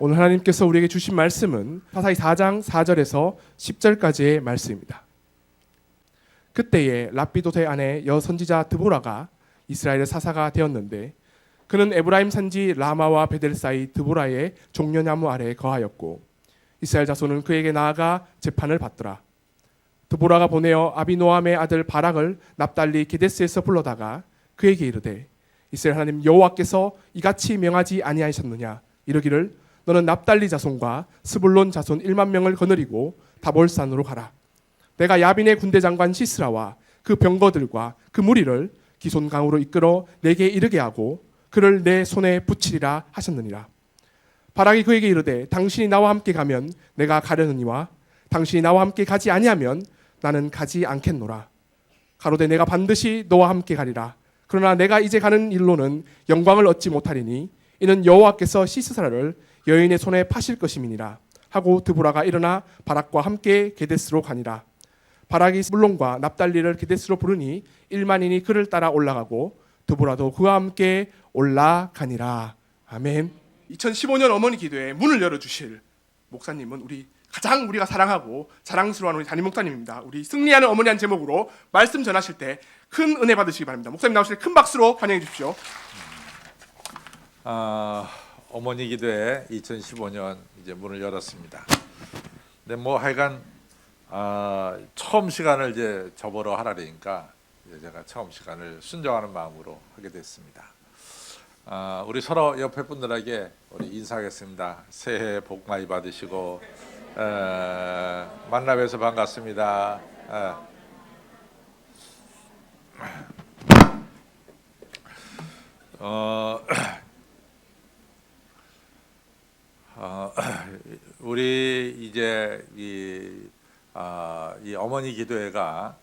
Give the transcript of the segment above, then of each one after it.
오늘 하나님께서 우리에게 주신 말씀은 사사기 4장 4절에서 10절까지의 말씀입니다. 그때에 랍비도의 아내 여선지자 드보라가 이스라엘의 사사가 되었는데 그는 에브라임 산지 라마와 베델 사이 드보라의 종려나무 아래에 거하였고 이스라엘 자손은 그에게 나아가 재판을 받더라. 드보라가 보내어 아비노함의 아들 바락을 납달리 게데스에서 불러다가 그에게 이르되 이스라엘 하나님 여호와께서 이같이 명하지 아니하셨느냐 이르기를 너는 납달리 자손과 스불론 자손 1만 명을 거느리고 다볼산으로 가라. 내가 야빈의 군대 장관 시스라와 그 병거들과 그 무리를 기손 강으로 이끌어 내게 이르게 하고 그를 내 손에 붙이리라 하셨느니라. 바락이 그에게 이르되 당신이 나와 함께 가면 내가 가려느니와 당신이 나와 함께 가지 아니하면 나는 가지 않겠노라. 가로되 내가 반드시 너와 함께 가리라. 그러나 내가 이제 가는 일로는 영광을 얻지 못하리니 이는 여호와께서 시스라를 여인의 손에 파실 것임이니라 하고 드보라가 일어나 바락과 함께 게데스로 가니라. 바락이 물론과 납달리를 게데스로 부르니 1만인이 그를 따라 올라가고 드보라도 그와 함께 올라가니라. 아멘. 2015년 어머니 기도에 문을 열어주실 목사님은 가장 우리가 사랑하고 자랑스러워하는 우리 담임 목사님입니다. 우리 승리하는 어머니한 제목으로 말씀 전하실 때 큰 은혜 받으시기 바랍니다. 목사님 나오실 때 큰 박수로 환영해 주십시오. 어머니 기도회 2015년 이제 문을 열었습니다. 근데 하여간 처음 시간을 이제 접어러 하라니까 이제 제가 처음 시간을 순종하는 마음으로 하게 됐습니다. 우리 서로 옆에 분들에게 우리 인사하겠습니다. 새해 복 많이 받으시고 만나 뵈서 반갑습니다. 우리 이제 이 어머니 기도회가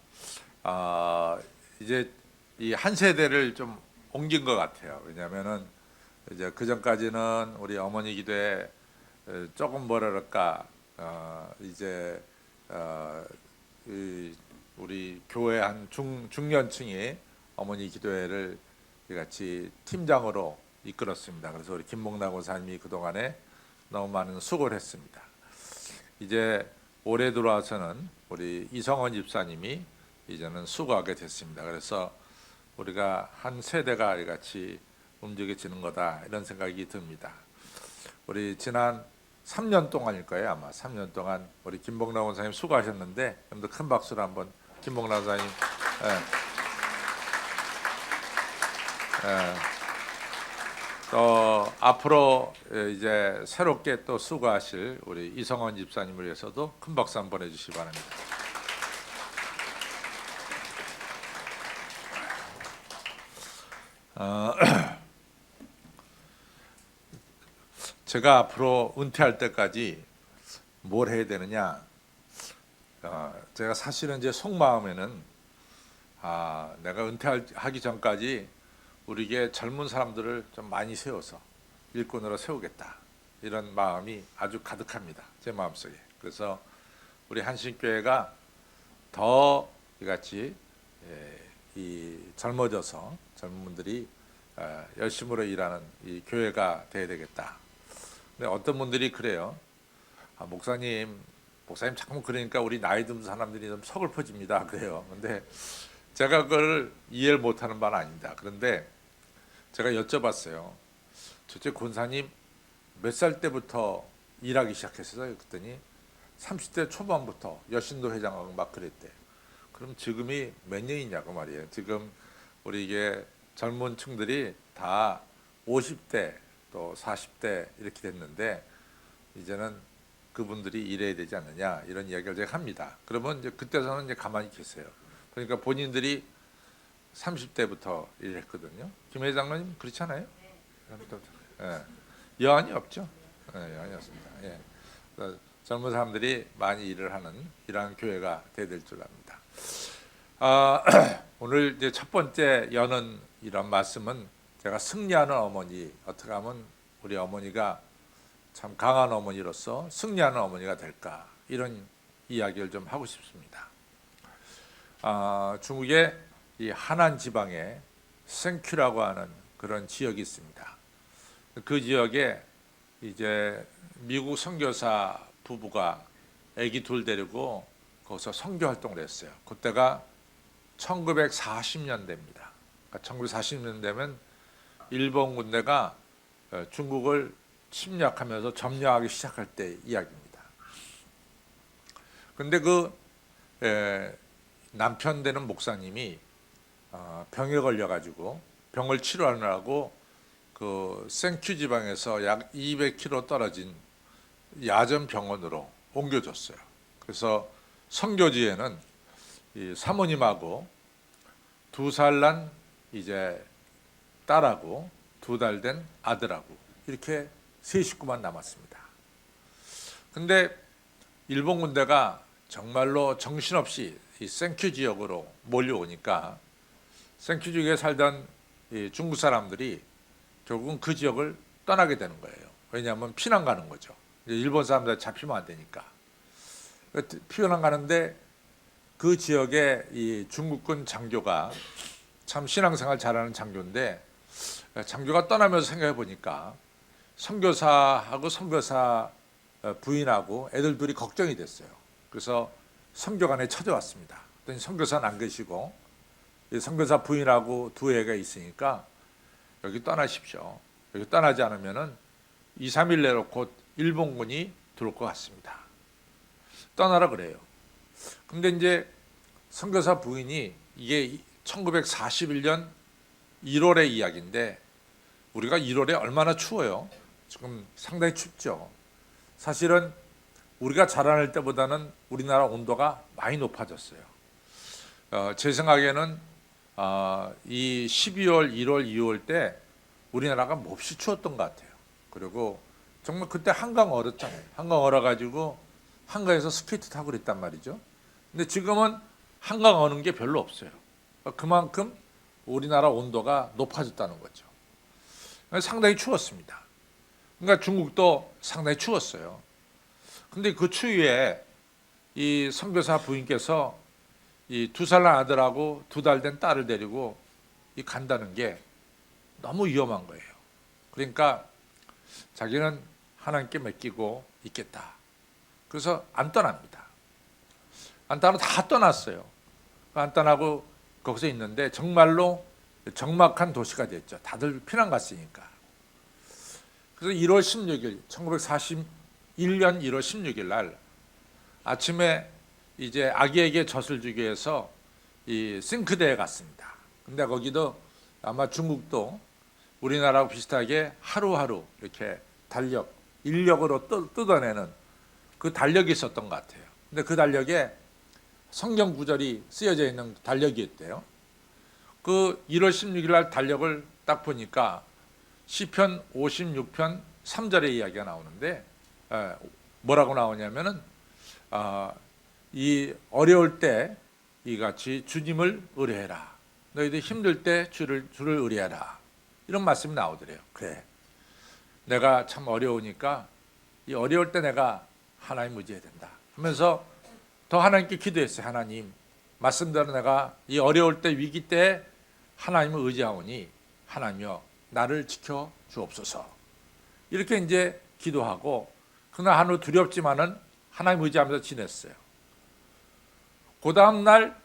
이제 이 한 세대를 좀 옮긴 것 같아요. 왜냐하면은 이제 그 전까지는 우리 어머니 기도회 조금 뭐랄까 이제 우리 교회 한 중년층이 어머니 기도회를 같이 팀장으로 이끌었습니다. 그래서 우리 김목남 권사님이 그 동안에 너무 많은 수고를 했습니다. 이제 올해 들어와서는 우리 이성원 집사님이 이제는 수고하게 됐습니다. 그래서 우리가 한 세대가 같이 움직여지는 거다 이런 생각이 듭니다. 우리 지난 3년 동안일 거예요. 아마 3년 동안 우리 김봉남 원사님 수고하셨는데 좀 더 큰 박수로 한번 김봉남 원사님 또 앞으로 이제 새롭게 또 수고하실 우리 이성원 집사님을 위해서도 큰 박수 한번 보내주시기 바랍니다. 제가 앞으로 은퇴할 때까지 뭘 해야 되느냐? 제가 사실은 이제 속마음에는 내가 은퇴하기 전까지 우리에게 젊은 사람들을 좀 많이 세워서 일꾼으로 세우겠다 이런 마음이 아주 가득합니다. 제 마음속에. 그래서 우리 한신교회가 더 이같이 이 젊어져서 젊은 분들이 열심으로 일하는 이 교회가 돼야 되겠다. 근데 어떤 분들이 그래요. 목사님 자꾸 그러니까 우리 나이 든 사람들이 좀 서글퍼집니다. 그래요. 근데 제가 그걸 이해를 못하는 바는 아닙니다. 그런데 제가 여쭤봤어요. 도대체 권사님 몇 살 때부터 일하기 시작했어요? 그랬더니 30대 초반부터 여신도 회장하고 막 그랬대. 그럼 지금이 몇 년이냐고 말이에요. 지금 우리 이게 젊은 층들이 다 50대 또 40대 이렇게 됐는데 이제는 그분들이 일해야 되지 않느냐 이런 이야기를 제가 합니다. 그러면 이제 그때서는 이제 가만히 계세요. 그러니까 본인들이 30대부터 일했거든요. 김 회장님 그렇잖아요. 여한이 없죠. 여한이 없습니다. 젊은 사람들이 많이 일을 하는 이러한 교회가 돼야 될 줄 압니다. 오늘 이제 첫 번째 여는 이런 말씀은 제가 승리하는 어머니, 어떻게 하면 우리 어머니가 참 강한 어머니로서 승리하는 어머니가 될까 이런 이야기를 좀 하고 싶습니다. 중국의 이 하난 지방에 생큐라고 하는 그런 지역이 있습니다. 그 지역에 이제 미국 선교사 부부가 아기 둘 데리고 거기서 선교 활동을 했어요. 그때가 1940년대입니다. 그러니까 1940년대면 일본 군대가 중국을 침략하면서 점령하기 시작할 때 이야기입니다. 근데 그 남편 되는 목사님이 병에 걸려가지고 병을 치료하느라고 그 생큐 지방에서 약 200km 떨어진 야전 병원으로 옮겨졌어요. 그래서 선교지에는 이 사모님하고 2살 난 이제 딸하고 2달 된 아들하고 이렇게 세 식구만 남았습니다. 근데 일본 군대가 정말로 정신없이 이 생큐 지역으로 몰려오니까 생큐 지역에 살던 이 중국 사람들이 결국은 그 지역을 떠나게 되는 거예요. 왜냐하면 피난 가는 거죠. 일본 사람들 잡히면 안 되니까. 피난 가는데 그 지역에 이 중국군 장교가 참 신앙생활 잘하는 장교인데 장교가 떠나면서 생각해 보니까 선교사하고 선교사 부인하고 애들 둘이 걱정이 됐어요. 그래서 선교관에 찾아왔습니다. 그랬더니 선교사는 안 계시고 선교사 부인하고 두 애가 있으니까 여기 떠나십시오. 여기 떠나지 않으면은 2, 3일 내로 곧 일본군이 들어올 것 같습니다. 떠나라 그래요. 근데 이제 선교사 부인이 이게 1941년 1월의 이야기인데 우리가 1월에 얼마나 추워요. 지금 상당히 춥죠. 사실은 우리가 자라날 때보다는 우리나라 온도가 많이 높아졌어요. 제 생각에는 이 12월, 1월, 2월 때 우리나라가 몹시 추웠던 것 같아요. 그리고 정말 그때 한강 얼었잖아요. 한강 얼어가지고 한강에서 스케이트 타고 그랬단 말이죠. 근데 지금은 한강 어는 게 별로 없어요. 그만큼 우리나라 온도가 높아졌다는 거죠. 상당히 추웠습니다. 그러니까 중국도 상당히 추웠어요. 근데 그 추위에 이 선교사 부인께서 이 2살 난 아들하고 2달 된 딸을 데리고 이 간다는 게 너무 위험한 거예요. 그러니까 자기는 하나님께 맡기고 있겠다. 그래서 안 떠납니다. 안 떠나고 다 떠났어요. 안 떠나고 거기서 있는데 정말로 적막한 도시가 됐죠. 다들 피난 갔으니까. 그래서 1월 16일, 1941년 1월 16일 날 아침에 이제 아기에게 젖을 주기 위해서 이 싱크대에 갔습니다. 근데 거기도 아마 중국도 우리나라하고 비슷하게 하루하루 이렇게 인력으로 뜯어내는 그 달력이 있었던 것 같아요. 근데 그 달력에 성경 구절이 쓰여져 있는 달력이 있대요. 그 1월 16일 날 달력을 딱 보니까 시편 56편 3절의 이야기가 나오는데 뭐라고 나오냐면은 이 어려울 때 이같이 주님을 의뢰해라. 너희들 힘들 때 주를 의뢰하라. 이런 말씀이 나오더래요. 그래. 내가 참 어려우니까 이 어려울 때 내가 하나님 의지해야 된다. 하면서 더 하나님께 기도했어요. 하나님, 말씀대로 내가 이 어려울 때 위기 때 하나님을 의지하오니 하나님이여 나를 지켜 주옵소서. 이렇게 이제 기도하고 그날 하루 두렵지만은 하나님 의지하면서 지냈어요. 그 다음 날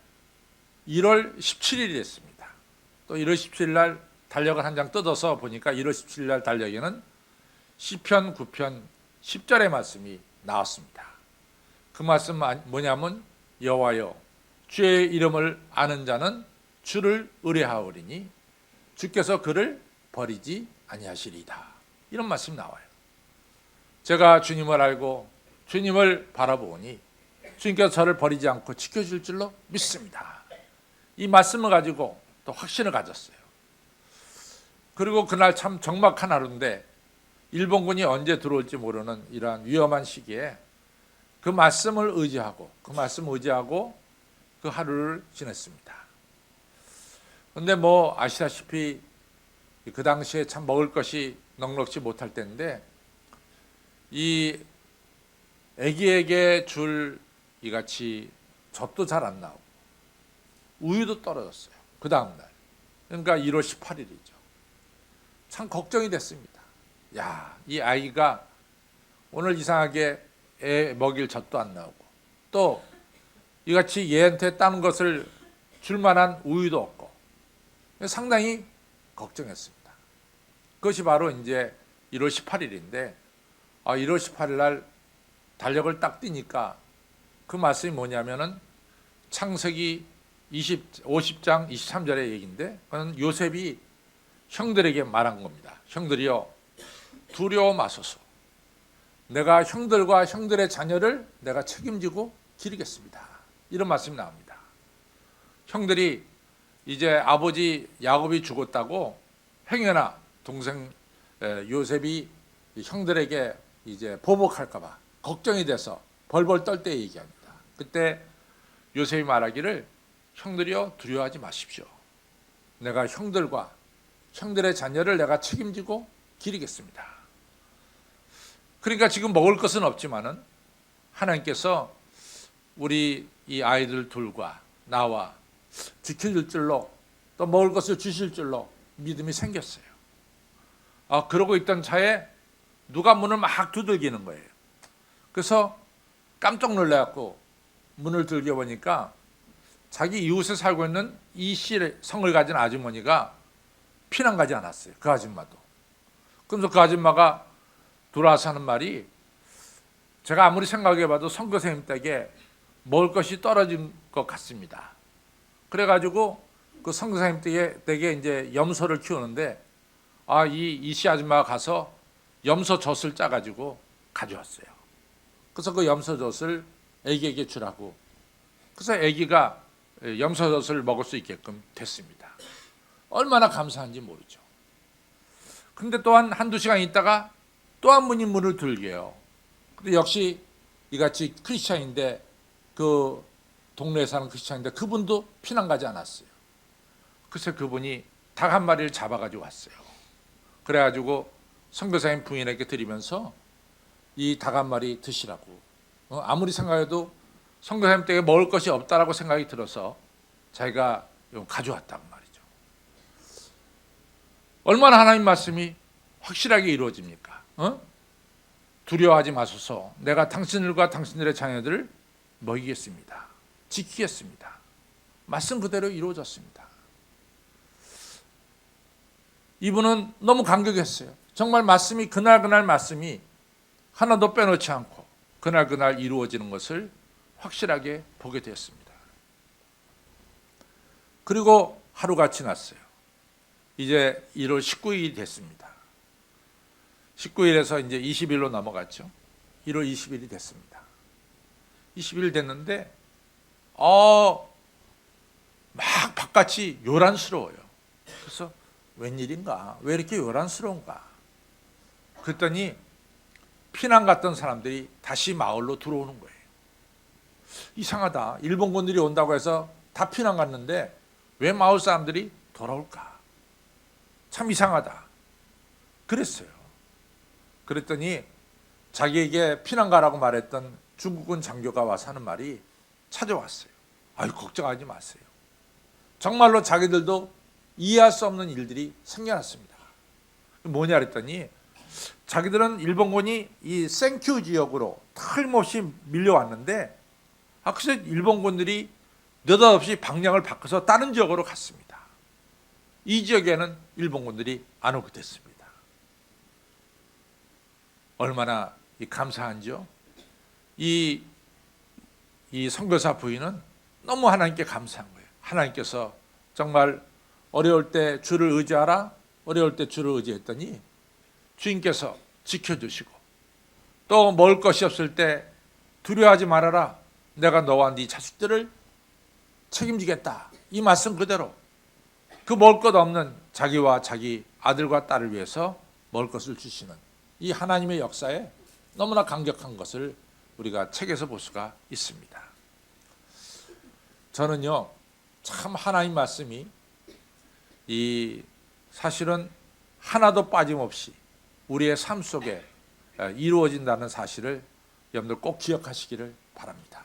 1월 17일이 됐습니다. 또 1월 17일 날 달력을 한 장 뜯어서 보니까 1월 17일 날 달력에는 시편 9편 10절의 말씀이 나왔습니다. 그 말씀 뭐냐면 여호와여 주의 이름을 아는 자는 주를 의뢰하오리니 주께서 그를 버리지 아니하시리이다. 이런 말씀이 나와요. 제가 주님을 알고 주님을 바라보니 주님께서 저를 버리지 않고 지켜줄 줄로 믿습니다. 이 말씀을 가지고 또 확신을 가졌어요. 그리고 그날 참 적막한 하루인데 일본군이 언제 들어올지 모르는 이러한 위험한 시기에 그 말씀을 의지하고 그 하루를 지냈습니다. 그런데 뭐 아시다시피 그 당시에 참 먹을 것이 넉넉지 못할 때인데 이 아기에게 줄 이같이 젖도 잘 안 나오고 우유도 떨어졌어요. 그 다음 날. 그러니까 1월 18일이죠. 참 걱정이 됐습니다. 야, 이 아이가 오늘 이상하게 애 먹일 젖도 안 나오고 또 이같이 얘한테 따는 것을 줄 만한 우유도 없고 상당히 걱정했습니다. 그것이 바로 이제 1월 18일인데 1월 18일 날 달력을 딱 띄니까 그 말씀이 뭐냐면은 창세기 50장 23절의 얘기인데 그건 요셉이 형들에게 말한 겁니다. 형들이여 두려워 마소서. 내가 형들과 형들의 자녀를 내가 책임지고 기르겠습니다. 이런 말씀이 나옵니다. 형들이 이제 아버지 야곱이 죽었다고 행여나 동생 요셉이 형들에게 이제 보복할까 봐 걱정이 돼서 벌벌 떨 때 얘기합니다. 그때 요셉이 말하기를 형들이여 두려워하지 마십시오. 내가 형들과 형들의 자녀를 내가 책임지고 기르겠습니다. 그러니까 지금 먹을 것은 없지만은 하나님께서 우리 이 아이들 둘과 나와 지켜줄 줄로 또 먹을 것을 주실 줄로 믿음이 생겼어요. 그러고 있던 차에 누가 문을 막 두들기는 거예요. 그래서 깜짝 놀라갖고 문을 들겨 보니까 자기 이웃에 살고 있는 이씨 성을 가진 아주머니가 피난 가지 않았어요. 그 아줌마도. 그러면서 그 아줌마가 돌아와서 하는 말이 제가 아무리 생각해봐도 선교사님 댁에 먹을 것이 떨어진 것 같습니다. 그래가지고 그 선교사님 댁에 이제 염소를 키우는데 이씨 아줌마가 가서 염소 젖을 짜가지고 가져왔어요. 그래서 그 염소 젖을 애기에게 주라고. 그래서 애기가 염소 젖을 먹을 수 있게끔 됐습니다. 얼마나 감사한지 모르죠. 근데 또한 한두 시간 있다가 또 한 분이 문을 들게요. 근데 역시 이같이 크리스찬인데 그 동네에 사는 크리스찬인데 그분도 피난 가지 않았어요. 그래서 그분이 닭 한 마리를 잡아가지고 왔어요. 그래가지고 선교사님 부인에게 드리면서 이 닭 한 마리 드시라고. 아무리 생각해도 선교사님 댁에 먹을 것이 없다라고 생각이 들어서 자기가 가져왔단 말이죠. 얼마나 하나님 말씀이 확실하게 이루어집니까? 두려워하지 마소서. 내가 당신들과 당신들의 자녀들을 먹이겠습니다. 지키겠습니다. 말씀 그대로 이루어졌습니다. 이분은 너무 감격했어요. 정말 말씀이 그날 말씀이 하나도 빼놓지 않고 그날 이루어지는 것을 확실하게 보게 되었습니다. 그리고 하루가 지났어요. 이제 1월 19일이 됐습니다. 19일에서 이제 20일로 넘어갔죠. 1월 20일이 됐습니다. 20일 됐는데 막 바깥이 요란스러워요. 그래서 웬일인가? 왜 이렇게 요란스러운가? 그랬더니 피난 갔던 사람들이 다시 마을로 들어오는 거예요. 이상하다. 일본군들이 온다고 해서 다 피난 갔는데 왜 마을 사람들이 돌아올까? 참 이상하다. 그랬어요. 그랬더니 자기에게 피난 가라고 말했던 중국군 장교가 와서 하는 말이 찾아왔어요. 걱정하지 마세요. 정말로 자기들도 이해할 수 없는 일들이 생겨났습니다. 뭐냐 그랬더니 자기들은 일본군이 이 센큐 지역으로 틀림없이 밀려왔는데 그래서 일본군들이 느닷없이 방향을 바꿔서 다른 지역으로 갔습니다. 이 지역에는 일본군들이 안 오게 됐습니다. 얼마나 감사한지요. 이 선교사 부인은 너무 하나님께 감사한 거예요. 하나님께서 정말 어려울 때 주를 의지하라. 어려울 때 주를 의지했더니 주인께서 지켜주시고 또 먹을 것이 없을 때 두려워하지 말아라. 내가 너와 네 자식들을 책임지겠다. 이 말씀 그대로 그 먹을 것 없는 자기와 자기 아들과 딸을 위해서 먹을 것을 주시는 이 하나님의 역사에 너무나 감격한 것을 우리가 책에서 볼 수가 있습니다. 저는요, 참 하나님 말씀이 사실은 하나도 빠짐없이 우리의 삶 속에 이루어진다는 사실을 여러분들 꼭 기억하시기를 바랍니다.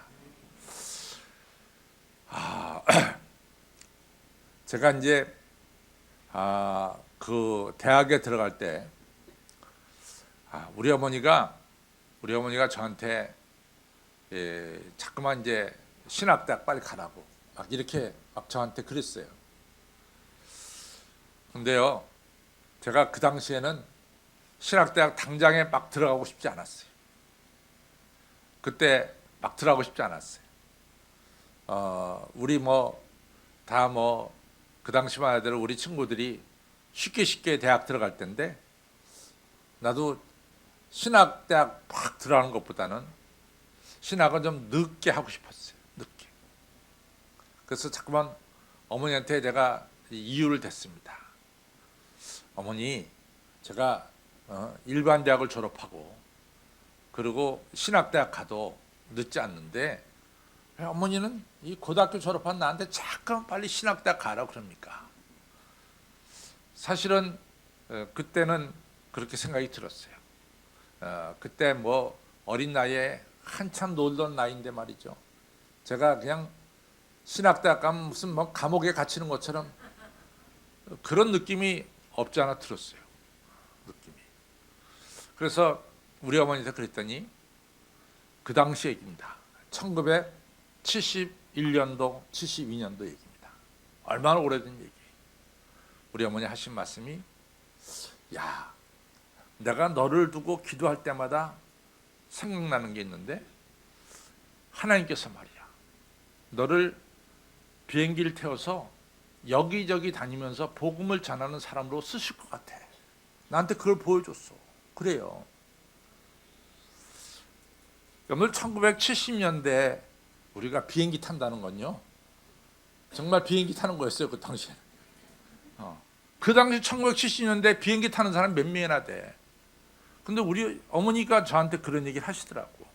제가 이제 그 대학에 들어갈 때 우리 어머니가 저한테 자꾸만 이제 신학대학 빨리 가라고 막 이렇게 막 저한테 그랬어요. 근데요, 제가 그 당시에는 신학대학 당장에 막 들어가고 싶지 않았어요. 그때 막 들어가고 싶지 않았어요. 우리 다 그 당시만 해도 우리 친구들이 쉽게 대학 들어갈 텐데 나도 신학대학 막 들어가는 것보다는 신학은 좀 늦게 하고 싶었어요. 늦게. 그래서 자꾸만 어머니한테 제가 이유를 댔습니다. 어머니, 제가 일반 대학을 졸업하고 그리고 신학대학 가도 늦지 않는데 왜 어머니는 이 고등학교 졸업한 나한테 잠깐 빨리 신학대학 가라 그럽니까? 사실은 그때는 그렇게 생각이 들었어요. 그때 어린 나이에 한참 놀던 나이인데 말이죠. 제가 그냥 신학대학 가면 무슨 감옥에 갇히는 것처럼 그런 느낌이 없지 않아 들었어요. 느낌이. 그래서 우리 어머니한테 그랬더니 그 당시 얘기입니다. 1971년도, 72년도 얘기입니다. 얼마나 오래된 얘기. 우리 어머니 하신 말씀이, 야, 내가 너를 두고 기도할 때마다 생각나는 게 있는데 하나님께서 말이야, 너를 비행기를 태워서 여기저기 다니면서 복음을 전하는 사람으로 쓰실 것 같아. 나한테 그걸 보여줬어. 그래요. 여러분, 1970년대 우리가 비행기 탄다는 건요, 정말 비행기 타는 거였어요. 그 당시에. 그 당시 1970년대 비행기 타는 사람 몇 명이나 돼. 근데 우리 어머니가 저한테 그런 얘기를 하시더라고.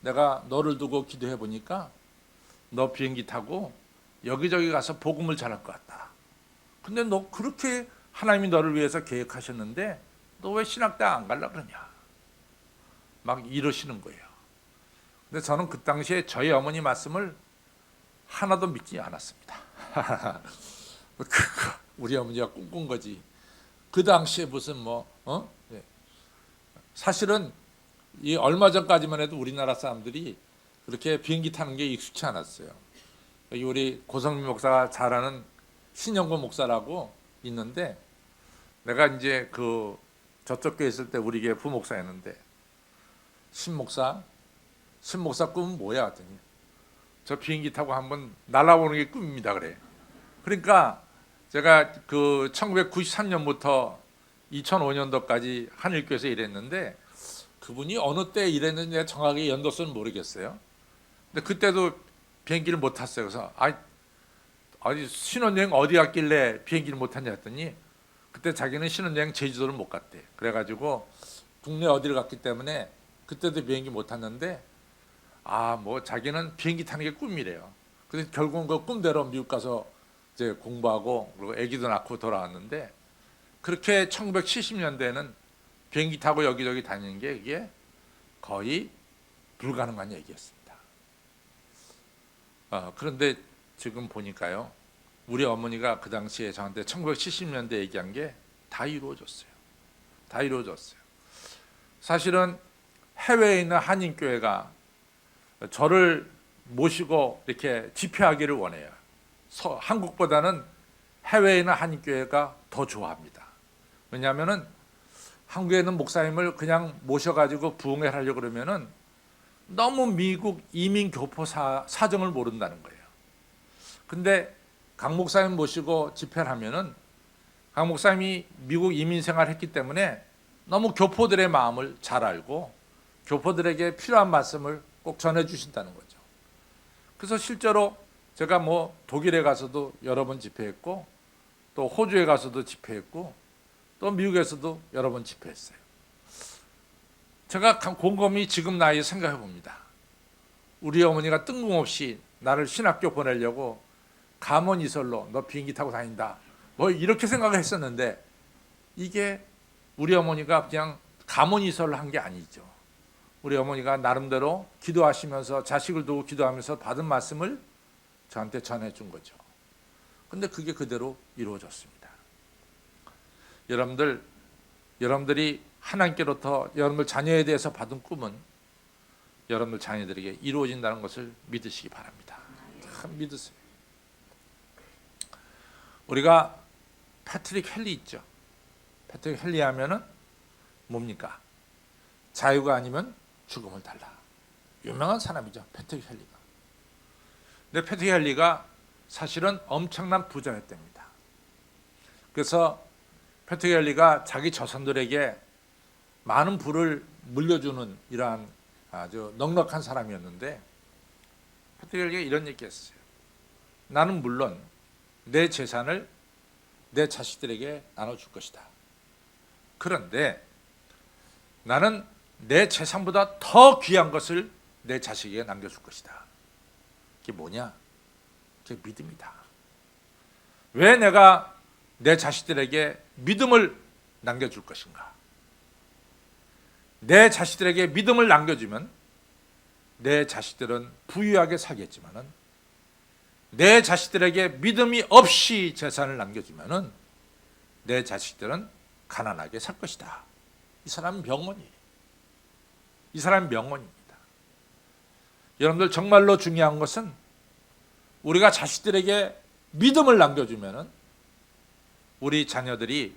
내가 너를 두고 기도해 보니까 너 비행기 타고 여기저기 가서 복음을 전할 것 같다. 근데 너 그렇게 하나님이 너를 위해서 계획하셨는데 너 왜 신학대학 안 가려고 그러냐. 막 이러시는 거예요. 근데 저는 그 당시에 저희 어머니 말씀을 하나도 믿지 않았습니다. 우리 어머니가 꿈꾼 거지. 그 당시에 무슨 예. 사실은 이 얼마 전까지만 해도 우리나라 사람들이 그렇게 비행기 타는 게 익숙치 않았어요. 여기 우리 고성민 목사가 잘 아는 신영권 목사라고 있는데, 내가 이제 저쪽 교회 있을 때 우리 교회 부목사였는데, 신목사 꿈은 뭐야 하더니 저 비행기 타고 한번 날아오는 게 꿈입니다 그래. 그러니까 제가 1993년부터 2005년도까지 한일교회에서 일했는데, 그분이 어느 때 일했는지 정확하게 연도수는 모르겠어요. 근데 그때도 비행기를 못 탔어요. 그래서 아니 신혼여행 어디 갔길래 비행기를 못 탔냐 했더니 그때 자기는 신혼여행 제주도를 못 갔대. 그래가지고 국내 어디를 갔기 때문에 그때도 비행기 못 탔는데 자기는 비행기 타는 게 꿈이래요. 그래서 결국은 그 꿈대로 미국 가서 이제 공부하고 그리고 아기도 낳고 돌아왔는데, 그렇게 1970년대에는 비행기 타고 여기저기 다니는 게 이게 거의 불가능한 얘기였습니다. 그런데 지금 보니까요, 우리 어머니가 그 당시에 저한테 1970년대 얘기한 게 다 이루어졌어요. 다 이루어졌어요. 사실은 해외에 있는 한인교회가 저를 모시고 이렇게 집회하기를 원해요. 한국보다는 해외에 있는 한인교회가 더 좋아합니다. 왜냐하면은 한국에 있는 목사님을 그냥 모셔가지고 부흥회 하려고 그러면은 너무 미국 이민 교포 사정을 모른다는 거예요. 근데 강 목사님 모시고 집회를 하면은 강 목사님이 미국 이민 생활했기 때문에 너무 교포들의 마음을 잘 알고 교포들에게 필요한 말씀을 꼭 전해 주신다는 거죠. 그래서 실제로 제가 독일에 가서도 여러 번 집회했고, 또 호주에 가서도 집회했고, 또 미국에서도 여러 번 집회했어요. 제가 곰곰이 지금 나이에 생각해 봅니다. 우리 어머니가 뜬금없이 나를 신학교 보내려고 감언이설로 너 비행기 타고 다닌다 이렇게 생각을 했었는데, 이게 우리 어머니가 그냥 감언이설을 한 게 아니죠. 우리 어머니가 나름대로 기도하시면서 자식을 두고 기도하면서 받은 말씀을 저한테 전해준 거죠. 근데 그게 그대로 이루어졌습니다. 여러분들이 하나님께로부터 여러분들 자녀에 대해서 받은 꿈은 여러분들 자녀들에게 이루어진다는 것을 믿으시기 바랍니다. 참 믿으세요. 우리가 패트릭 헨리 있죠. 패트릭 헨리 하면은 뭡니까? 자유가 아니면 죽음을 달라. 유명한 사람이죠, 패트릭 헨리가. 근데 패트릭 헨리가 사실은 엄청난 부자였답니다. 그래서 패트릭 헨리가 자기 자손들에게 많은 부를 물려주는 이러한 아주 넉넉한 사람이었는데, 패트릭 헨리가 이런 얘기했어요. 나는 물론 내 재산을 내 자식들에게 나눠줄 것이다. 그런데 나는 내 재산보다 더 귀한 것을 내 자식에게 남겨줄 것이다. 그게 뭐냐? 그게 믿음이다. 왜 내가 내 자식들에게 믿음을 남겨줄 것인가? 내 자식들에게 믿음을 남겨주면 내 자식들은 부유하게 살겠지만은, 내 자식들에게 믿음이 없이 재산을 남겨주면은 내 자식들은 가난하게 살 것이다. 이 사람은 명언이에요. 이 사람은 명언입니다. 여러분들 정말로 중요한 것은 우리가 자식들에게 믿음을 남겨주면은 우리 자녀들이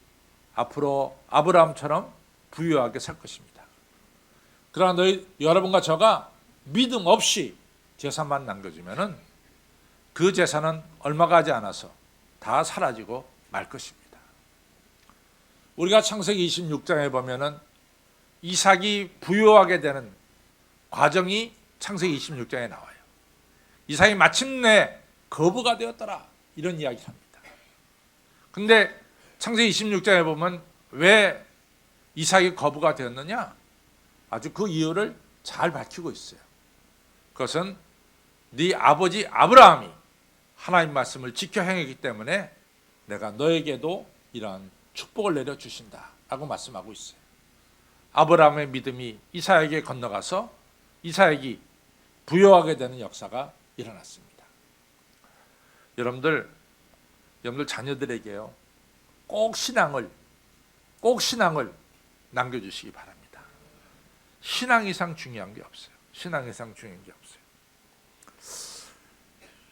앞으로 아브라함처럼 부유하게 살 것입니다. 그러나 여러분과 저가 믿음 없이 재산만 남겨주면은 그 재산은 얼마 가지 않아서 다 사라지고 말 것입니다. 우리가 창세기 26장에 보면은 이삭이 부유하게 되는 과정이 창세기 26장에 나와요. 이삭이 마침내 거부가 되었더라, 이런 이야기를 합니다. 근데 창세기 26장에 보면 왜 이삭이 거부가 되었느냐? 아주 그 이유를 잘 밝히고 있어요. 그것은 네 아버지 아브라함이 하나님 말씀을 지켜 행했기 때문에 내가 너에게도 이러한 축복을 내려주신다 라고 말씀하고 있어요. 아브라함의 믿음이 이삭에게 건너가서 이삭이 부유하게 되는 역사가 일어났습니다. 여러분들 자녀들에게요, 꼭 신앙을 남겨주시기 바랍니다. 신앙 이상 중요한 게 없어요. 신앙 이상 중요한 게 없어요.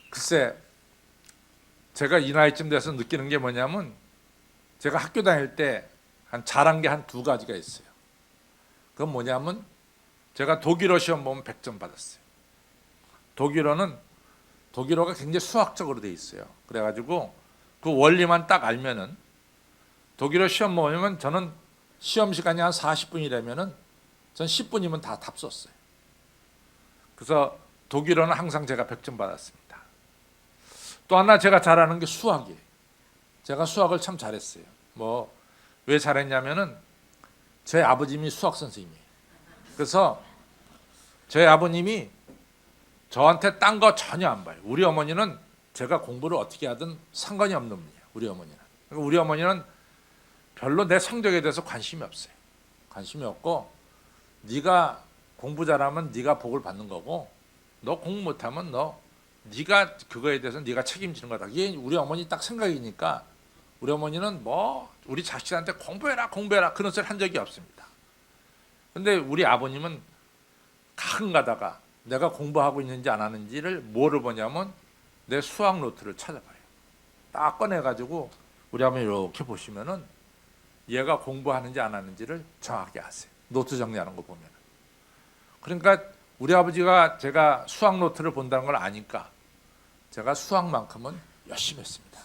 글쎄, 제가 이 나이쯤 돼서 느끼는 게 뭐냐면, 제가 학교 다닐 때 잘한 게 한 두 가지가 있어요. 그건 뭐냐면, 제가 독일어 시험 보면 100점 받았어요. 독일어가 굉장히 수학적으로 돼 있어요. 그래가지고 그 원리만 딱 알면은, 독일어 시험 보면 저는 시험 시간이 한 40분이라면은 전 10분이면 다 답 썼어요. 그래서 독일어는 항상 제가 100점 받았습니다. 또 하나 제가 잘하는 게 수학이에요. 제가 수학을 참 잘했어요. 왜 잘했냐면은 제 아버님이 수학 선생님이에요. 그래서 저희 아버님이 저한테 딴 거 전혀 안 봐요. 우리 어머니는 제가 공부를 어떻게 하든 상관이 없는 분이에요. 우리 어머니는. 그러니까 우리 어머니는 별로 내 성적에 대해서 관심이 없어요. 관심이 없고, 네가 공부 잘하면 네가 복을 받는 거고, 너 공부 못하면 네가 그거에 대해서 네가 책임지는 거다. 이게 우리 어머니 딱 생각이니까, 우리 어머니는 우리 자식한테 공부해라 그런 소리 한 적이 없습니다. 근데 우리 아버님은 가끔 가다가 내가 공부하고 있는지 안 하는지를 뭐를 보냐면 내 수학 노트를 찾아봐요. 딱 꺼내가지고 우리 아버님 이렇게 보시면은 얘가 공부하는지 안 하는지를 정확히 아세요. 노트 정리하는 거 보면. 그러니까 우리 아버지가 제가 수학 노트를 본다는 걸 아니까 제가 수학만큼은 열심히 했습니다.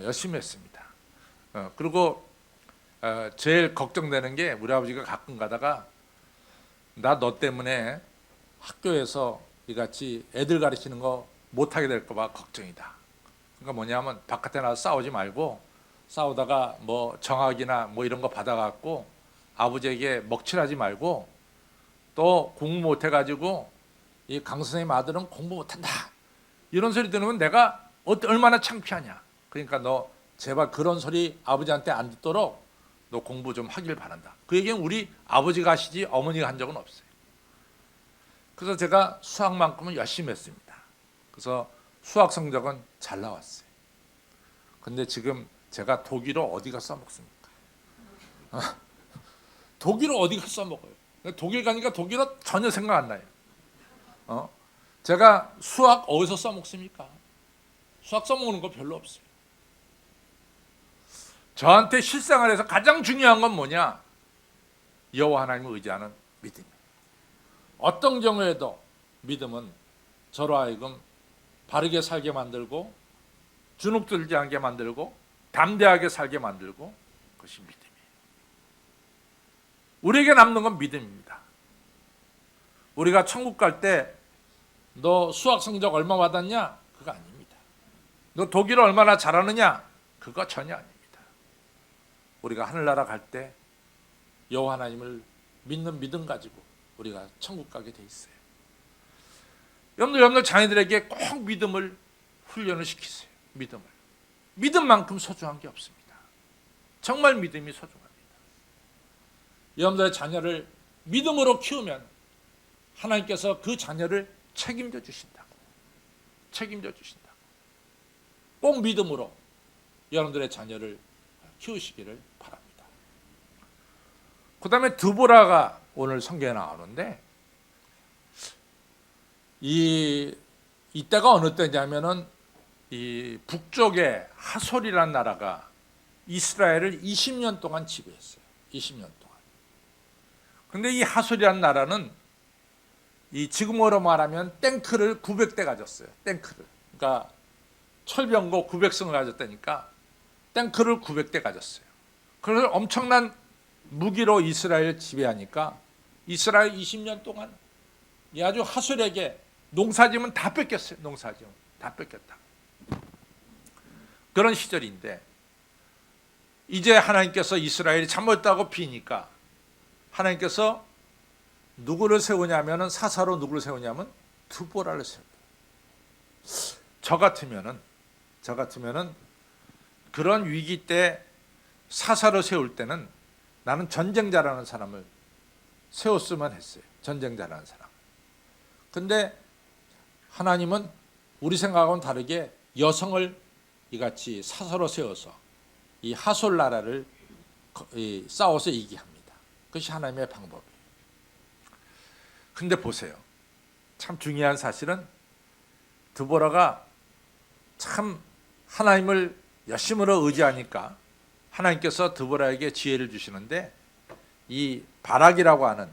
열심히 했습니다. 그리고 제일 걱정되는 게, 우리 아버지가 가끔 가다가 나 너 때문에 학교에서 이같이 애들 가르치는 거 못하게 될까 봐 걱정이다. 그러니까 뭐냐면 바깥에 나가서 싸우지 말고, 싸우다가 정학이나 이런 거 받아갖고 아버지에게 먹칠하지 말고, 또 공부 못해가지고 이 강 선생님 아들은 공부 못한다 이런 소리 들으면 내가 얼마나 창피하냐. 그러니까 너 제발 그런 소리 아버지한테 안 듣도록 너 공부 좀 하길 바란다. 그 얘기는 우리 아버지가 하시지 어머니가 한 적은 없어요. 그래서 제가 수학만큼은 열심히 했습니다. 그래서 수학 성적은 잘 나왔어요. 근데 지금 제가 독일어 어디 가서 써먹습니까? 독일어 어디 가서 써먹어요? 독일 가니까 독일어 전혀 생각 안 나요. 제가 수학 어디서 써먹습니까? 수학 써먹는 거 별로 없어요. 저한테 실생활에서 가장 중요한 건 뭐냐? 여호와 하나님을 의지하는 믿음이에요. 어떤 경우에도 믿음은 저로 하여금 바르게 살게 만들고 주눅들지 않게 만들고 담대하게 살게 만들고 그것이 믿음이에요. 우리에게 남는 건 믿음입니다. 우리가 천국 갈 때 너 수학 성적 얼마 받았냐? 그거 아닙니다. 너 독일어 얼마나 잘하느냐? 그거 전혀 아닙니다. 우리가 하늘나라 갈 때 여호와 하나님을 믿는 믿음 가지고 우리가 천국 가게 돼 있어요. 여러분들 자녀들에게 꼭 믿음을 훈련을 시키세요. 믿음만큼 소중한 게 없습니다. 정말 믿음이 소중합니다. 여러분들의 자녀를 믿음으로 키우면 하나님께서 그 자녀를 책임져 주신다고. 꼭 믿음으로 여러분들의 자녀를 키우시기를 바랍니다. 그 다음에 드보라가 오늘 성경에 나오는데 이때가 어느 때냐면은 이 북쪽에 하솔이라는 나라가 이스라엘을 20년 동안 지배했어요. 20년 동안. 근데 이 하솔이라는 나라는 이 지금으로 말하면 탱크를 900대 가졌어요. 탱크를. 그러니까 철병거 900승을 가졌다니까 탱크를 900대 가졌어요. 그래서 엄청난 무기로 이스라엘을 지배하니까 이스라엘 20년 동안 이 아주 하솔에게 농사지면 다 뺏겼어요. 농사지면 다 뺏겼다. 그런 시절인데 이제 하나님께서 이스라엘이 잘못했다고 비니까 하나님께서 누구를 세우냐면은 사사로 누구를 세우냐면 드보라를 세워요. 저 같으면은 그런 위기 때 사사로 세울 때는 나는 전쟁자라는 사람을 세웠으면 했어요. 전쟁자라는 사람. 근데 하나님은 우리 생각하고는 다르게 여성을 이같이 사사로 세워서 이 하솔 나라를 싸워서 이기게 합니다. 그것이 하나님의 방법이에요. 근데 보세요. 참 중요한 사실은 드보라가 참 하나님을 열심으로 의지하니까 하나님께서 드보라에게 지혜를 주시는데 이 바락이라고 하는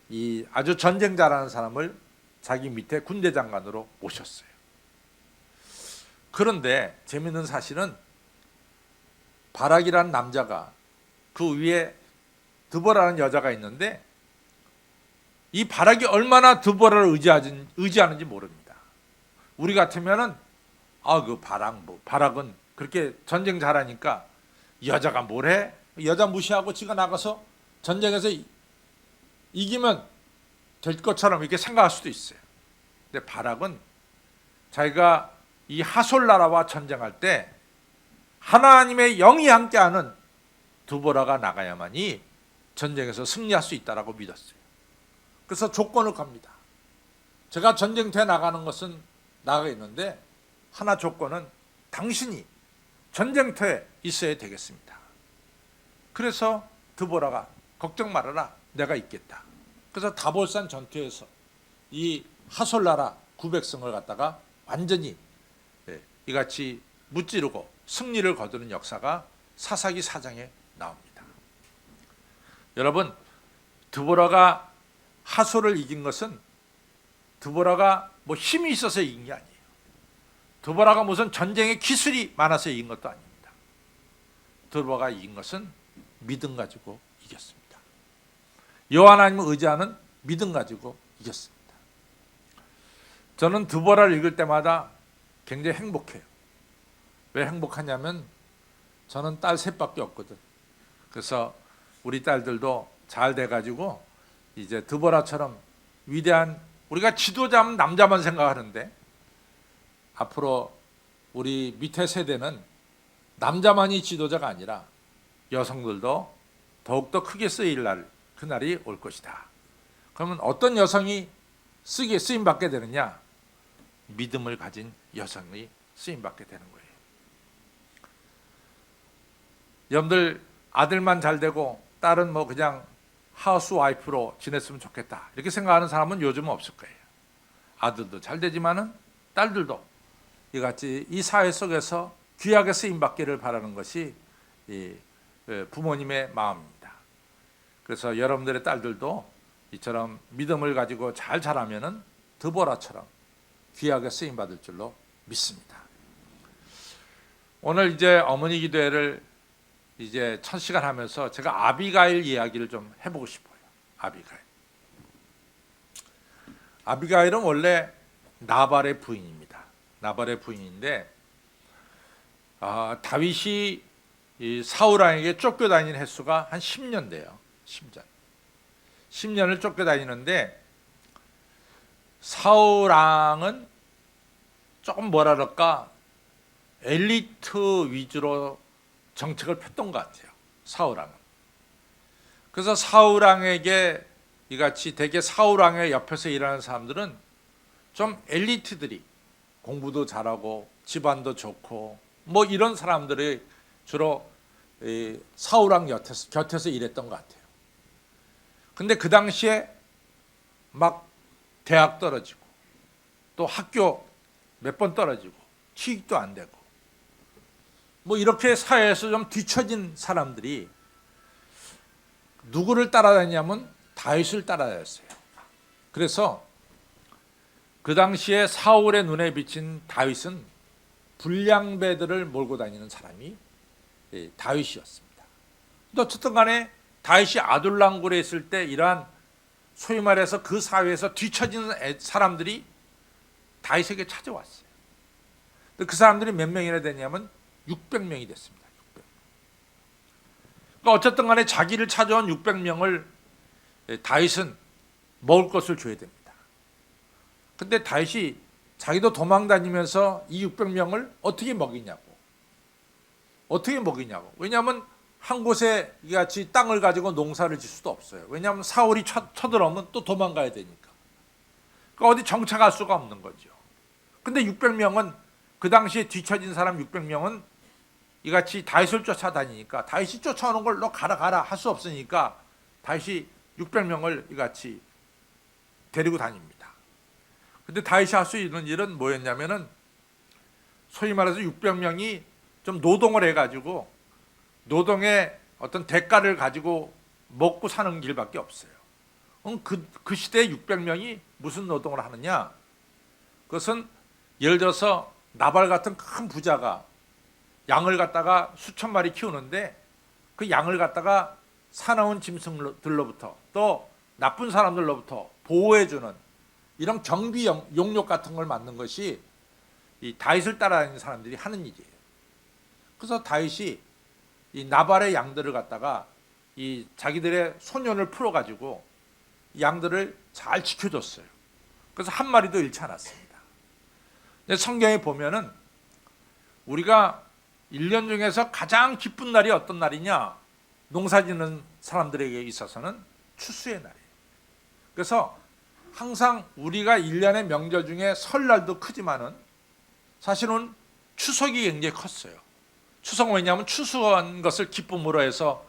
이 아주 전쟁자라는 사람을 자기 밑에 군대 장관으로 모셨어요. 그런데 재밌는 사실은 바락이라는 남자가 그 위에 드보라는 여자가 있는데 이 바락이 얼마나 드보라를 의지하는지 모릅니다. 우리 같으면은 그 바락은 그렇게 전쟁 잘하니까 여자가 뭘 해? 여자 무시하고 지가 나가서 전쟁에서 이기면 될 것처럼 이렇게 생각할 수도 있어요. 근데 바락은 자기가 이 하솔 나라와 전쟁할 때 하나님의 영이 함께하는 드보라가 나가야만이 전쟁에서 승리할 수 있다라고 믿었어요. 그래서 조건을 겁니다. 제가 전쟁터에 나가는 것은 나가겠는데 하나 조건은 당신이 전쟁터에 있어야 되겠습니다. 그래서 드보라가 걱정 말아라, 내가 있겠다. 그래서 다볼산 전투에서 이 하솔 나라 900승을 갖다가 완전히 이같이 무찌르고 승리를 거두는 역사가 사사기 4장에 나옵니다. 여러분, 드보라가 하솔을 이긴 것은 드보라가 뭐 힘이 있어서 이긴 게 아니에요. 드보라가 무슨 전쟁의 기술이 많아서 이긴 것도 아닙니다. 드보라가 이긴 것은 믿음 가지고 이겼습니다. 여호와 하나님을 의지하는 믿음 가지고 이겼습니다. 저는 드보라를 읽을 때마다 굉장히 행복해요. 왜 행복하냐면 저는 딸 셋밖에 없거든. 그래서 우리 딸들도 잘 돼가지고 이제 드보라처럼 위대한, 우리가 지도자면 남자만 생각하는데 앞으로 우리 밑에 세대는 남자만이 지도자가 아니라 여성들도 더욱더 크게 쓰일 날, 그날이 올 것이다. 그러면 어떤 여성이 쓰임 받게 되느냐? 믿음을 가진 여성이 쓰임 받게 되는 거예요. 여러분들 아들만 잘 되고 딸은 뭐 그냥 하우스와이프로 지냈으면 좋겠다 이렇게 생각하는 사람은 요즘은 없을 거예요. 아들도 잘 되지만은 딸들도 이같이 이 사회 속에서 귀하게 쓰임 받기를 바라는 것이 이 부모님의 마음입니다. 그래서 여러분들의 딸들도 이처럼 믿음을 가지고 잘 자라면은 드보라처럼 귀하게 쓰임 받을 줄로 믿습니다. 오늘 이제 어머니 기도회를 이제 첫 시간 하면서 제가 아비가일 이야기를 좀 해보고 싶어요. 아비가일은 원래 나발의 부인입니다. 나발의 부인인데 다윗이 이 사울 왕에게 쫓겨다닌 횟수가 한 10년 돼요. 10년을 쫓겨다니는데 사울 왕은 조금 뭐라 그럴까 엘리트 위주로 정책을 폈던 것 같아요. 사울 왕은. 그래서 사울 왕에게 이같이 대개 사울 왕의 옆에서 일하는 사람들은 좀 엘리트들이 공부도 잘하고 집안도 좋고 뭐 이런 사람들이 주로 사울 왕 곁에서 일했던 것 같아요. 근데 그 당시에 막 대학 떨어지고 또 학교 몇 번 떨어지고 취직도 안 되고 뭐 이렇게 사회에서 좀 뒤처진 사람들이 누구를 따라다니냐면 다윗을 따라다녔어요. 그래서 그 당시에 사울의 눈에 비친 다윗은 불량배들을 몰고 다니는 사람이 다윗이었습니다. 또 어쨌든 간에 다윗이 아둘람굴에 있을 때 이러한 소위 말해서 그 사회에서 뒤처진 사람들이 다윗에게 찾아왔어요. 그 사람들이 몇 명이나 되냐면 600명이 됐습니다. 600명. 그러니까 어쨌든 간에 자기를 찾아온 600명을 다윗은 먹을 것을 줘야 됩니다. 근데 다윗이 자기도 도망 다니면서 이 600명을 어떻게 먹이냐고. 왜냐하면 한 곳에 이같이 땅을 가지고 농사를 질 수도 없어요. 왜냐하면 사울이 쳐들어오면 또 도망가야 되니까. 그러니까 어디 정착할 수가 없는 거죠. 근데 600명은 그 당시에 뒤처진 사람 600명은 이같이 다윗을 쫓아다니니까 다윗이 쫓아오는 걸 너 가라 할 수 없으니까 다윗이 600명을 이같이 데리고 다닙니다. 근데 다윗이 할 수 있는 일은 뭐였냐면은 소위 말해서 600명이 좀 노동을 해가지고 노동의 어떤 대가를 가지고 먹고 사는 길밖에 없어요. 그 시대에 600명이 무슨 노동을 하느냐? 그것은 예를 들어서 나발 같은 큰 부자가 양을 갖다가 수천 마리 키우는데 그 양을 갖다가 사나운 짐승들로부터 또 나쁜 사람들로부터 보호해주는 이런 경비 용역 같은 걸 만든 것이 이 다윗을 따라다니는 사람들이 하는 일이에요. 그래서 다윗이 이 나발의 양들을 갖다가 이 자기들의 소년을 풀어가지고 양들을 잘 지켜줬어요. 그래서 한 마리도 잃지 않았습니다. 성경에 보면은 우리가 1년 중에서 가장 기쁜 날이 어떤 날이냐? 농사 짓는 사람들에게 있어서는 추수의 날이에요. 그래서 항상 우리가 1년의 명절 중에 설날도 크지만은 사실은 추석이 굉장히 컸어요. 추석은 왜냐하면 추수한 것을 기쁨으로 해서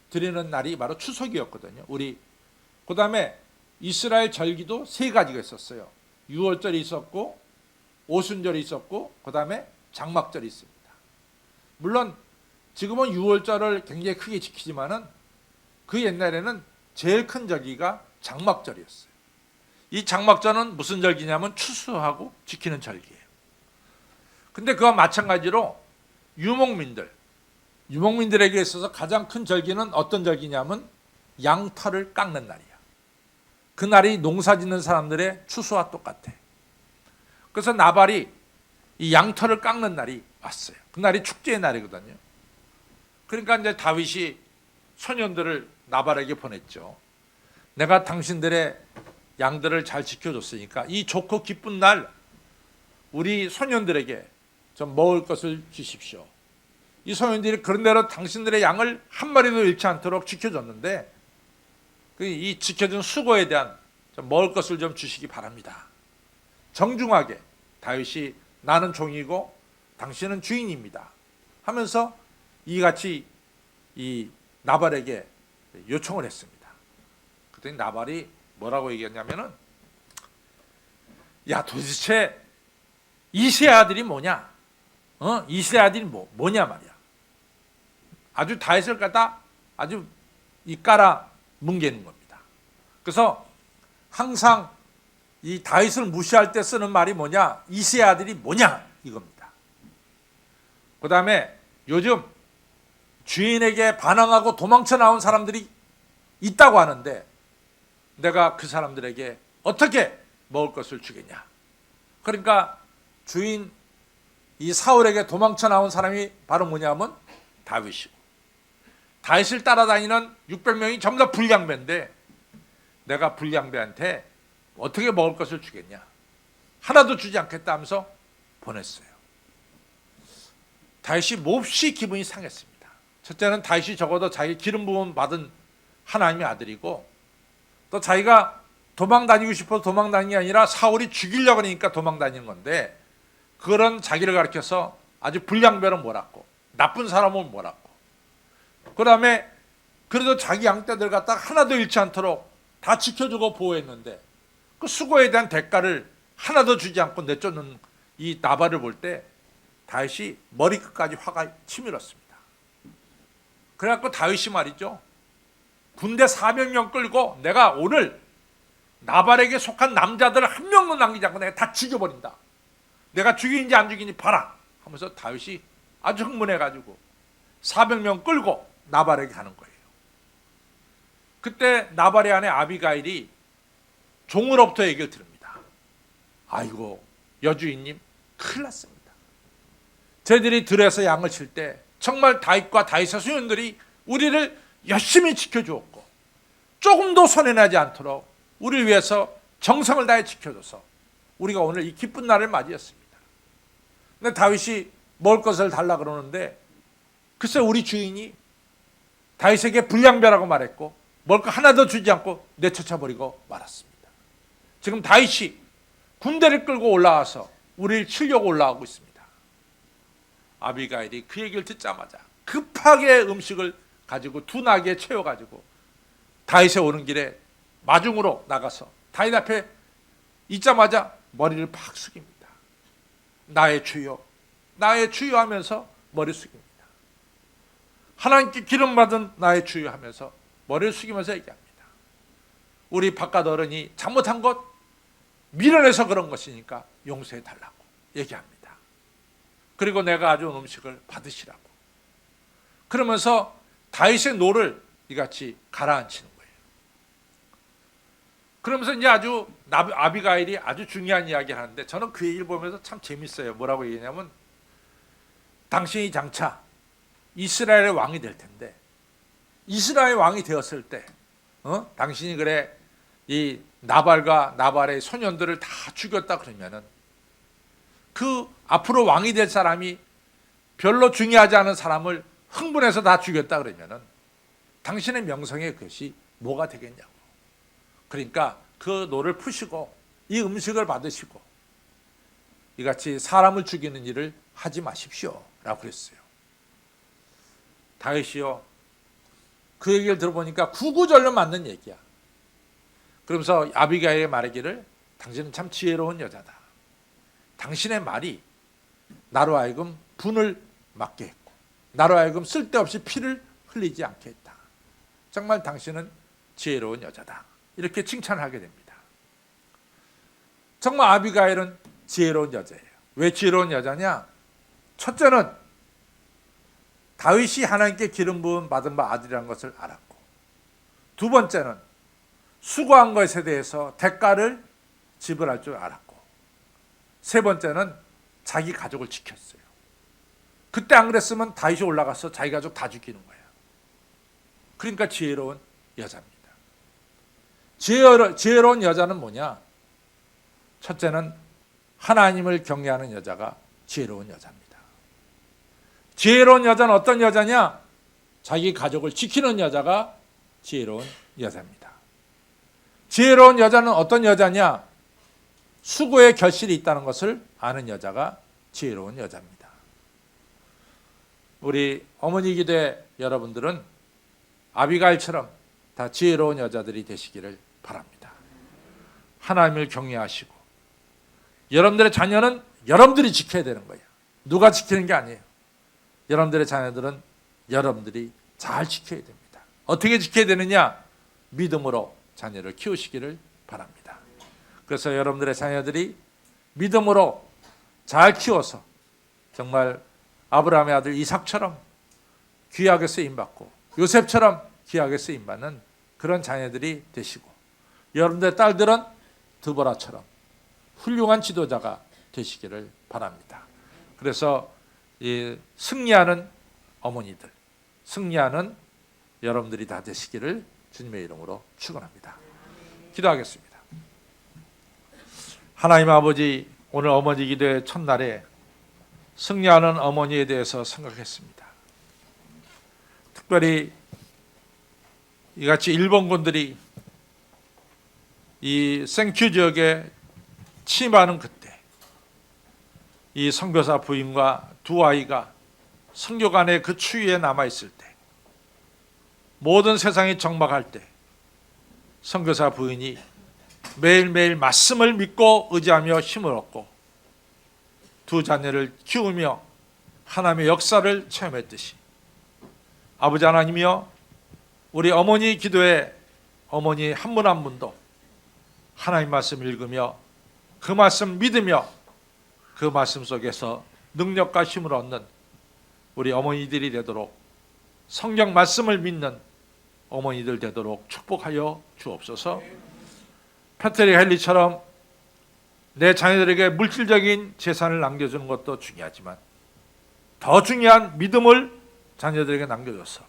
드리는 날이 바로 추석이었거든요. 그 다음에 이스라엘 절기도 3가지가 있었어요. 유월절이 있었고 오순절이 있었고 그 다음에 장막절이 있습니다. 물론 지금은 유월절을 굉장히 크게 지키지만은 그 옛날에는 제일 큰 절기가 장막절이었어요. 이 장막절은 무슨 절기냐면 추수하고 지키는 절기예요. 근데 그와 마찬가지로 유목민들에게 있어서 가장 큰 절기는 어떤 절기냐면 양털을 깎는 날이야. 그 날이 농사 짓는 사람들의 추수와 똑같아. 그래서 나발이 이 양털을 깎는 날이 왔어요. 그 날이 축제의 날이거든요. 그러니까 이제 다윗이 소년들을 나발에게 보냈죠. 내가 당신들의 양들을 잘 지켜줬으니까 이 좋고 기쁜 날 우리 소년들에게 좀 먹을 것을 주십시오. 이 소년들이 그런 대로 당신들의 양을 한 마리도 잃지 않도록 지켜줬는데 이 지켜준 수고에 대한 좀 먹을 것을 좀 주시기 바랍니다. 정중하게 다윗이 나는 종이고 당신은 주인입니다 하면서 이같이 이 나발에게 요청을 했습니다. 그랬더니 나발이 뭐라고 얘기했냐면은, 야, 도대체 이세 아들이 뭐냐? 이세 아들이 뭐냐 말이야. 아주 다윗을 갖다 아주 이 깔아 뭉개는 겁니다. 그래서 항상 이 다윗을 무시할 때 쓰는 말이 뭐냐? 이세 아들이 뭐냐? 이겁니다. 그 다음에 요즘 주인에게 반항하고 도망쳐 나온 사람들이 있다고 하는데, 내가 그 사람들에게 어떻게 먹을 것을 주겠냐? 그러니까 주인 이 사울에게 도망쳐 나온 사람이 바로 뭐냐면 다윗이고, 다윗을 따라다니는 600명이 전부 다 불량배인데, 내가 불량배한테 어떻게 먹을 것을 주겠냐? 하나도 주지 않겠다 하면서 보냈어요. 다윗이 몹시 기분이 상했습니다. 첫째는 다윗이 적어도 자기 기름 부음 받은 하나님의 아들이고, 또 자기가 도망 다니고 싶어서 도망 다니는 게 아니라 사울이 죽이려고 하니까 도망 다니는 건데, 그런 자기를 가리켜서 아주 불량배로 몰았고 나쁜 사람을 몰았고, 그 다음에 그래도 자기 양떼들 갖다가 하나도 잃지 않도록 다 지켜주고 보호했는데, 그 수고에 대한 대가를 하나도 주지 않고 내쫓는 이 나발을 볼 때 다윗이 머리끝까지 화가 치밀었습니다. 그래갖고 다윗이 말이죠, 군대 400명 끌고 내가 오늘 나발에게 속한 남자들을 한 명도 남기지 않고 내가 다 죽여버린다. 내가 죽이는지 안 죽이는지 봐라 하면서 다윗이 아주 흥분해가지고 400명 끌고 나발에게 가는 거예요. 그때 나발의 아내 아비가일이 종으로부터 얘기를 들읍니다. 아이고, 여주인님 큰일 났습니다. 저희들이 들에서 양을 칠 때 정말 다윗과 다윗의 소년들이 우리를 열심히 지켜주었고, 조금도 손해나지 않도록 우리를 위해서 정성을 다해 지켜줘서 우리가 오늘 이 기쁜 날을 맞이했습니다. 근데 다윗이 먹을 것을 달라 그러는데, 글쎄 우리 주인이 다윗에게 불량배라고 말했고 먹을 거 하나도 주지 않고 내쫓아버리고 말았습니다. 지금 다윗이 군대를 끌고 올라와서 우리를 치려고 올라오고 있습니다. 아비가일이 그 얘기를 듣자마자 급하게 음식을 가지고 두 나귀에 채워가지고 다윗에 오는 길에 마중으로 나가서 다윗 앞에 있자마자 머리를 팍 숙입니다. 나의 주여, 나의 주여 하면서 머리 숙입니다. 하나님께 기름 받은 나의 주여 하면서 머리를 숙이면서 얘기합니다. 우리 바깥 어른이 잘못한 것 밀어내서 그런 것이니까 용서해 달라고 얘기합니다. 그리고 내가 가져온 음식을 받으시라고. 그러면서 다윗의 노를 이같이 가라앉히는 거예요. 그러면서 이제 아주 아비가일이 아주 중요한 이야기를 하는데, 저는 그 얘기를 보면서 참 재밌어요. 뭐라고 얘기냐면, 당신이 장차 이스라엘의 왕이 될 텐데, 이스라엘 왕이 되었을 때 당신이 그래 이 나발과 나발의 소년들을 다 죽였다 그러면은, 그 앞으로 왕이 될 사람이 별로 중요하지 않은 사람을 흥분해서 다 죽였다 그러면은 당신의 명성에 그것이 뭐가 되겠냐고. 그러니까 그 노를 푸시고 이 음식을 받으시고 이같이 사람을 죽이는 일을 하지 마십시오 라고 그랬어요. 다윗이요, 그 얘기를 들어보니까 구구절로 맞는 얘기야. 그러면서 아비가일에 말하기를, 당신은 참 지혜로운 여자다. 당신의 말이 나로 하여금 분을 맞게 했고 나로 하여금 쓸데없이 피를 흘리지 않게 했다. 정말 당신은 지혜로운 여자다. 이렇게 칭찬을 하게 됩니다. 정말 아비가일은 지혜로운 여자예요. 왜 지혜로운 여자냐? 첫째는 다윗이 하나님께 기름 부음 받은 바 아들이라는 것을 알았고, 두 번째는 수고한 것에 대해서 대가를 지불할 줄 알았고, 세 번째는 자기 가족을 지켰어요. 그때 안 그랬으면 다윗이 올라가서 자기 가족 다 죽이는 거예요. 그러니까 지혜로운 여자입니다. 지혜로운 여자는 뭐냐? 첫째는 하나님을 경외하는 여자가 지혜로운 여자입니다. 지혜로운 여자는 어떤 여자냐? 자기 가족을 지키는 여자가 지혜로운 여자입니다. 지혜로운 여자는 어떤 여자냐? 수고의 결실이 있다는 것을 아는 여자가 지혜로운 여자입니다. 우리 어머니 기대 여러분들은 아비가일처럼 다 지혜로운 여자들이 되시기를 바랍니다. 하나님을 경외하시고 여러분들의 자녀는 여러분들이 지켜야 되는 거예요. 누가 지키는 게 아니에요. 여러분들의 자녀들은 여러분들이 잘 지켜야 됩니다. 어떻게 지켜야 되느냐? 믿음으로 자녀를 키우시기를 바랍니다. 그래서 여러분들의 자녀들이 믿음으로 잘 키워서 정말 아브라함의 아들 이삭처럼 귀하게 쓰임받고 요셉처럼 귀하게 쓰임받는 그런 자녀들이 되시고, 여러분들의 딸들은 드보라처럼 훌륭한 지도자가 되시기를 바랍니다. 그래서 이 승리하는 어머니들, 승리하는 여러분들이 다 되시기를 주님의 이름으로 축원합니다. 기도하겠습니다. 하나님 아버지, 오늘 어머니 기도의 첫날에 승리하는 어머니에 대해서 생각했습니다. 특별히 이같이 일본군들이 이 생큐 지역에 침입하는 그때 이 선교사 부인과 두 아이가 선교관의 그 추위에 남아있을 때, 모든 세상이 적막할 때 선교사 부인이 매일매일 말씀을 믿고 의지하며 힘을 얻고 두 자녀를 키우며 하나님의 역사를 체험했듯이, 아버지 하나님이여, 우리 어머니 기도에 어머니 한 분 한 분도 하나님 말씀 읽으며 그 말씀 믿으며 그 말씀 속에서 능력과 힘을 얻는 우리 어머니들이 되도록, 성경 말씀을 믿는 어머니들 되도록 축복하여 주옵소서. 패트릭 헨리처럼 내 자녀들에게 물질적인 재산을 남겨주는 것도 중요하지만 더 중요한 믿음을 자녀들에게 남겨줘서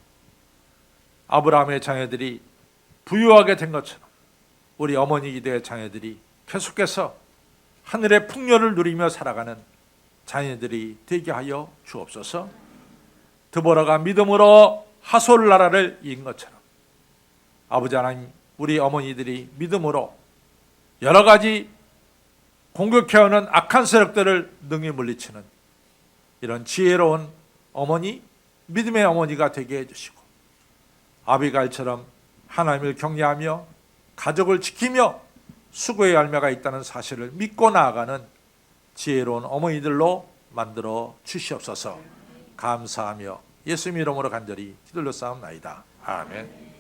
아브라함의 자녀들이 부유하게 된 것처럼 우리 어머니 기대의 자녀들이 계속해서 하늘의 풍요를 누리며 살아가는 자녀들이 되게 하여 주옵소서. 드보라가 믿음으로 하솔 나라를 이긴 것처럼 아버지 하나님, 우리 어머니들이 믿음으로 여러 가지 공격해오는 악한 세력들을 능히 물리치는 이런 지혜로운 어머니, 믿음의 어머니가 되게 해주시고, 아비가일처럼 하나님을 경외하며 가족을 지키며 수고의 열매가 있다는 사실을 믿고 나아가는 지혜로운 어머니들로 만들어 주시옵소서. 감사하며 예수님 이름으로 간절히 기도를 쌓옵나이다. 아멘.